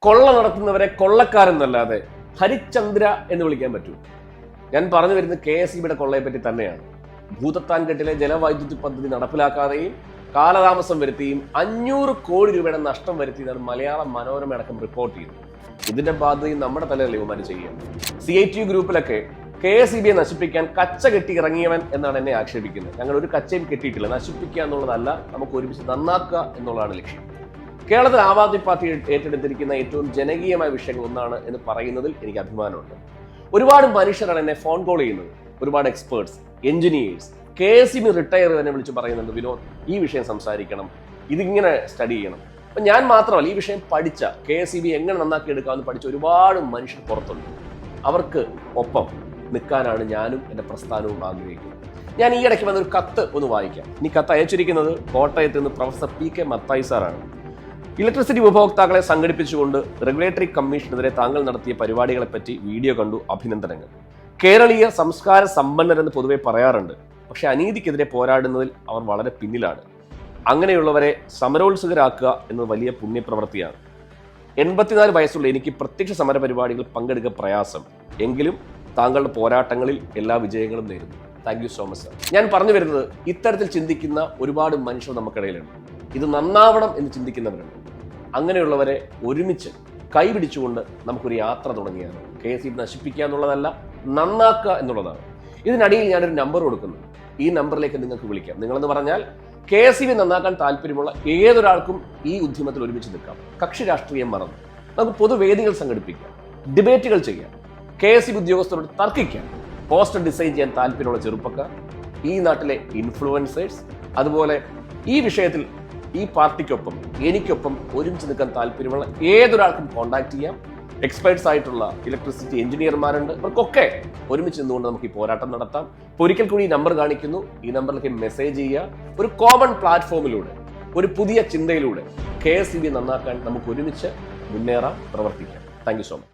കൊള്ള നടത്തുന്നവരെ കൊള്ളക്കാരെന്നല്ലാതെ ഹരിചന്ദ്ര എന്ന് വിളിക്കാൻ പറ്റൂ. ഞാൻ പറഞ്ഞു വരുന്നത് KSEBിയുടെ കൊള്ളയെ പറ്റി തന്നെയാണ്. ഭൂതത്താൻകെട്ടിലെ ജലവൈദ്യുതി പദ്ധതി നടപ്പിലാക്കാതെയും കാലതാമസം വരുത്തിയും 500 കോടി രൂപയുടെ നഷ്ടം വരുത്തിയതാണ് മലയാളം മനോരമ അടക്കം റിപ്പോർട്ട് ചെയ്തത്. ഇതിന്റെ ബാധ്യതയും നമ്മുടെ തലയിൽ ഇവന്മാർ ചെയ്യാം. CITU ഗ്രൂപ്പിലൊക്കെ KSEBിയെ നശിപ്പിക്കാൻ കച്ച കെട്ടി ഇറങ്ങിയവൻ എന്നാണ് എന്നെ ആക്ഷേപിക്കുന്നത്. ഞങ്ങൾ ഒരു കച്ചയും കെട്ടിയിട്ടില്ല. നശിപ്പിക്കുക എന്നുള്ളതല്ല, നമുക്ക് ഒരുമിച്ച് നന്നാക്കുക എന്നുള്ളതാണ് ലക്ഷ്യം. കേരളത്തിൽ ആം ആദ്മി പാർട്ടി ഏറ്റെടുത്തിരിക്കുന്ന ഏറ്റവും ജനകീയമായ വിഷയങ്ങൾ ഒന്നാണ് എന്ന് പറയുന്നതിൽ എനിക്ക് അഭിമാനമുണ്ട്. ഒരുപാട് മനുഷ്യരാണ് എന്നെ ഫോൺ കോൾ ചെയ്യുന്നത്. ഒരുപാട് എക്സ്പേർട്സ്, എഞ്ചിനീയേഴ്സ്, KSEB റിട്ടയർ എന്നെ വിളിച്ച് പറയുന്നുണ്ട്, വിനോദ് ഈ വിഷയം സംസാരിക്കണം, ഇതിങ്ങനെ സ്റ്റഡി ചെയ്യണം. അപ്പം ഞാൻ മാത്രമല്ല, ഈ വിഷയം പഠിച്ച KSEB എങ്ങനെ നന്നാക്കി എടുക്കാമെന്ന് പഠിച്ച ഒരുപാട് മനുഷ്യർ പുറത്തുണ്ട്. അവർക്ക് ഒപ്പം നിൽക്കാനാണ് ഞാനും എൻ്റെ പ്രസ്ഥാനവും ആഗ്രഹിക്കുന്നത്. ഞാൻ ഈ ഇടയ്ക്ക് വന്നൊരു കത്ത് ഒന്ന് വായിക്കാം. ഈ കത്ത് അയച്ചിരിക്കുന്നത് കോട്ടയത്ത് നിന്ന് പ്രൊഫസർ PK മത്തായി സാറാണ്. ഇലക്ട്രിസിറ്റി ഉപഭോക്താക്കളെ സംഘടിപ്പിച്ചുകൊണ്ട് റെഗുലേറ്ററി കമ്മീഷനെതിരെ താങ്കൾ നടത്തിയ പരിപാടികളെപ്പറ്റി വീഡിയോ കണ്ടു, അഭിനന്ദനങ്ങൾ. കേരളീയ സംസ്കാര സമ്പന്നരെന്ന് പൊതുവെ പറയാറുണ്ട്, പക്ഷെ അനീതിക്കെതിരെ പോരാടുന്നതിൽ അവർ വളരെ പിന്നിലാണ്. അങ്ങനെയുള്ളവരെ സമരോത്സുകരാക്കുക എന്നത് വലിയ പുണ്യപ്രവൃത്തിയാണ്. 84 വയസ്സുള്ള എനിക്ക് പ്രത്യക്ഷ സമര പരിപാടികൾ പങ്കെടുക്കുക പ്രയാസം. എങ്കിലും താങ്കളുടെ പോരാട്ടങ്ങളിൽ എല്ലാ വിജയങ്ങളും നേരുന്നു. Thank you so much sir. ഞാൻ പറഞ്ഞു വരുന്നത്, ഇത്തരത്തിൽ ചിന്തിക്കുന്ന ഒരുപാട് മനുഷ്യർ നമുക്കിടയിലുണ്ട്. ഇത് നന്നാവണം എന്ന് ചിന്തിക്കുന്നവരുണ്ട്. അങ്ങനെയുള്ളവരെ ഒരുമിച്ച് കൈപിടിച്ചുകൊണ്ട് നമുക്കൊരു യാത്ര തുടങ്ങിയാണ്. KSEB നശിപ്പിക്കുക എന്നുള്ളതല്ല, നന്നാക്കുക എന്നുള്ളതാണ്. ഇതിനടിയിൽ ഞാനൊരു നമ്പർ കൊടുക്കുന്നു. ഈ നമ്പറിലേക്ക് നിങ്ങൾക്ക് വിളിക്കാം. നിങ്ങളെന്ന് പറഞ്ഞാൽ KSEB നന്നാക്കാൻ താല്പര്യമുള്ള ഏതൊരാൾക്കും ഈ ഉദ്യമത്തിൽ ഒരുമിച്ച് നിൽക്കാം. കക്ഷി രാഷ്ട്രീയം മറന്ന് നമുക്ക് പൊതുവേദികൾ സംഘടിപ്പിക്കാം, ഡിബേറ്റുകൾ ചെയ്യാം, KSEB ഉദ്യോഗസ്ഥരോട് തർക്കിക്കാം, പോസ്റ്റർ ഡിസൈൻ ചെയ്യാൻ താല്പര്യമുള്ള ചെറുപ്പക്കാർ, ഈ നാട്ടിലെ ഇൻഫ്ലുവൻസേഴ്സ്, അതുപോലെ ഈ വിഷയത്തിൽ ഈ പാർട്ടിക്കൊപ്പം എനിക്കൊപ്പം ഒരുമിച്ച് നിൽക്കാൻ താല്പര്യമുള്ള ഏതൊരാൾക്കും കോൺടാക്ട് ചെയ്യാം. എക്സ്പേർട്സ് ആയിട്ടുള്ള ഇലക്ട്രിസിറ്റി എഞ്ചിനീയർമാരുണ്ട്. ഇവർക്കൊക്കെ ഒരുമിച്ച് നിന്നുകൊണ്ട് നമുക്ക് ഈ പോരാട്ടം നടത്താം. ഇപ്പോൾ ഒരിക്കൽ കൂടി ഈ നമ്പർ കാണിക്കുന്നു. ഈ നമ്പറിലേക്ക് മെസ്സേജ് ചെയ്യുക. ഒരു കോമൺ പ്ലാറ്റ്ഫോമിലൂടെ, ഒരു പുതിയ ചിന്തയിലൂടെ KSEB നന്നാക്കാൻ നമുക്ക് ഒരുമിച്ച് മുന്നേറാം, പ്രവർത്തിക്കാം. Thank you so much.